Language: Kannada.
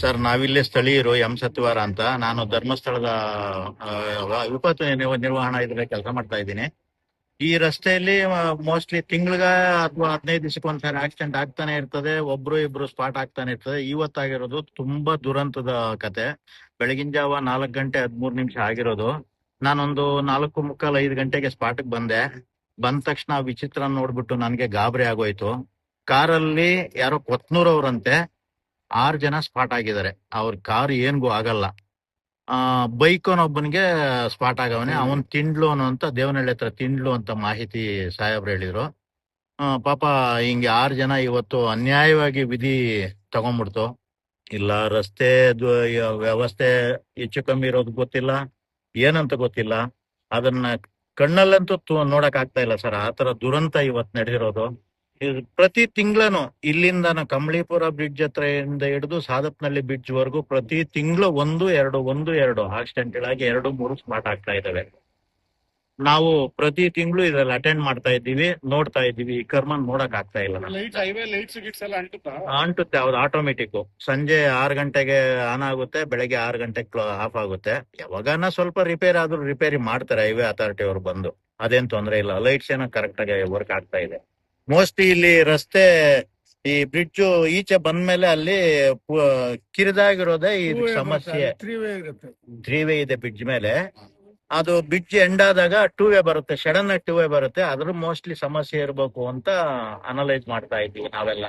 ಸರ್, ನಾವಿಲ್ಲಿ ಸ್ಥಳೀಯರು ಸತ್ಯವಾರ ಅಂತ. ನಾನು ಧರ್ಮಸ್ಥಳದ ವಿಪತ್ತು ನಿರ್ವಹಣಾ ಇದ್ರೆ ಕೆಲಸ ಮಾಡ್ತಾ ಇದ್ದೀನಿ. ಈ ರಸ್ತೆಯಲ್ಲಿ ಮೋಸ್ಟ್ಲಿ ತಿಂಗ್ಳಿಗ ಅಥವಾ 15 ದಿವಸಕ್ಕೆ ಒಂದ್ಸರಿ ಆಕ್ಸಿಡೆಂಟ್ ಆಗ್ತಾನೆ ಇರ್ತದೆ. ಒಬ್ರು ಇಬ್ರು ಸ್ಪಾಟ್ ಆಗ್ತಾನೆ ಇರ್ತದೆ. ಇವತ್ತಾಗಿರೋದು ತುಂಬಾ ದುರಂತದ ಕತೆ. ಬೆಳಗಿನ ಜಾವ 4:13 ಆಗಿರೋದು. ನಾನೊಂದು 4:45 5 ಗಂಟೆಗೆ ಸ್ಪಾಟ್ಗೆ ಬಂದೆ. ಬಂದ ತಕ್ಷಣ ವಿಚಿತ್ರ ನೋಡ್ಬಿಟ್ಟು ನನ್ಗೆ ಗಾಬರಿ ಆಗೋಯ್ತು. ಕಾರಲ್ಲಿ ಯಾರೋ ಕೊತ್ನೂರ್ ಅವ್ರಂತೆ 6 ಜನ ಸ್ಪಾಟ್ ಆಗಿದ್ದಾರೆ. ಅವ್ರ ಕಾರ್ ಏನ್ಗೂ ಆಗಲ್ಲ. ಬೈಕೋನೊಬ್ಬನಿಗೆ ಸ್ಪಾಟ್ ಆಗವನೆ. ಅವನ್ ತಿಂಡ್ಲೋನು ಅಂತ ದೇವನಹಳ್ಳಿ ಹತ್ರ ತಿಂಡ್ಲು ಅಂತ ಮಾಹಿತಿ ಸಾಹೇಬ್ರು ಹೇಳಿದ್ರು. ಪಾಪ ಹಿಂಗೆ 6 ಜನ ಇವತ್ತು ಅನ್ಯಾಯವಾಗಿ ವಿಧಿ ತಗೊಂಡ್ಬಿಡ್ತು. ಇಲ್ಲ ರಸ್ತೆ ವ್ಯವಸ್ಥೆ ಹೆಚ್ಚು ಕಮ್ಮಿ ಇರೋದು ಗೊತ್ತಿಲ್ಲ, ಏನಂತ ಗೊತ್ತಿಲ್ಲ. ಅದನ್ನ ಕಣ್ಣಲ್ಲಂತೂ ನೋಡಕ್ ಆಗ್ತಾ ಇಲ್ಲ ಸರ್. ಆತರ ದುರಂತ ಇವತ್ ನಡೆದಿರೋದು. ಪ್ರತಿ ತಿಂಗಳನು ಇಲ್ಲಿಂದ ಕಂಬಳಿಪುರ ಬ್ರಿಡ್ಜ್ ಹತ್ರ ಹಿಡಿದು ಸಾದಪ್ನಳ್ಳಿ ಬ್ರಿಡ್ಜ್ ವರೆಗೂ ಪ್ರತಿ ತಿಂಗಳು 1-2 ಆಕ್ಸಿಡೆಂಟ್ಗಳಾಗಿ 2-3 ಸ್ಪಾಟ್ ಆಗ್ತಾ ಇದಾವೆ. ನಾವು ಪ್ರತಿ ತಿಂಗಳು ಇದ್ರಲ್ಲಿ ಅಟೆಂಡ್ ಮಾಡ್ತಾ ಇದ್ದೀವಿ, ನೋಡ್ತಾ ಇದ್ದೀವಿ. ಈ ಕರ್ಮ ನೋಡಕ್ ಆಗ್ತಾ ಇಲ್ಲ. ಅಂಟುತ್ತೆ, ಅವ್ದು ಆಟೋಮೆಟಿಕ್. ಸಂಜೆ 6 ಗಂಟೆಗೆ ಆನ್ ಆಗುತ್ತೆ, ಬೆಳಗ್ಗೆ 6 ಗಂಟೆಗೆ ಆಫ್ ಆಗುತ್ತೆ. ಯಾವಾಗನ ಸ್ವಲ್ಪ ರಿಪೇರ್ ಆದ್ರೂ ರಿಪೇರಿ ಮಾಡ್ತಾರೆ ಹೈವೇ ಅಥಾರಿಟಿ ಅವರು ಬಂದು. ಅದೇನ್ ತೊಂದರೆ ಇಲ್ಲ. ಲೈಟ್ಸ್ ಏನೋ ಕರೆಕ್ಟ್ ಆಗಿ ವರ್ಕ್ ಆಗ್ತಾ ಇದೆ. ಮೋಸ್ಟ್ಲಿ ಇಲ್ಲಿ ರಸ್ತೆ ಈ ಬ್ರಿಡ್ಜ್ ಈಚೆ ಬಂದ್ಮೇಲೆ ಅಲ್ಲಿ ಕಿರಿದಾಗಿರೋದೇ ಈ ಸಮಸ್ಯೆ. 3 ವೇ ಇದೆ ಬ್ರಿಡ್ಜ್ ಮೇಲೆ. ಅದು ಬ್ರಿಡ್ಜ್ ಎಂಡ್ ಆದಾಗ 2 ವೇ ಬರುತ್ತೆ, ಸಡನ್ ಆಗಿ 2 ವೇ ಬರುತ್ತೆ. ಅದ್ರ ಮೋಸ್ಟ್ಲಿ ಸಮಸ್ಯೆ ಇರಬೇಕು ಅಂತ ಅನಲೈಸ್ ಮಾಡ್ತಾ ಇದ್ದೀವಿ ನಾವೆಲ್ಲ.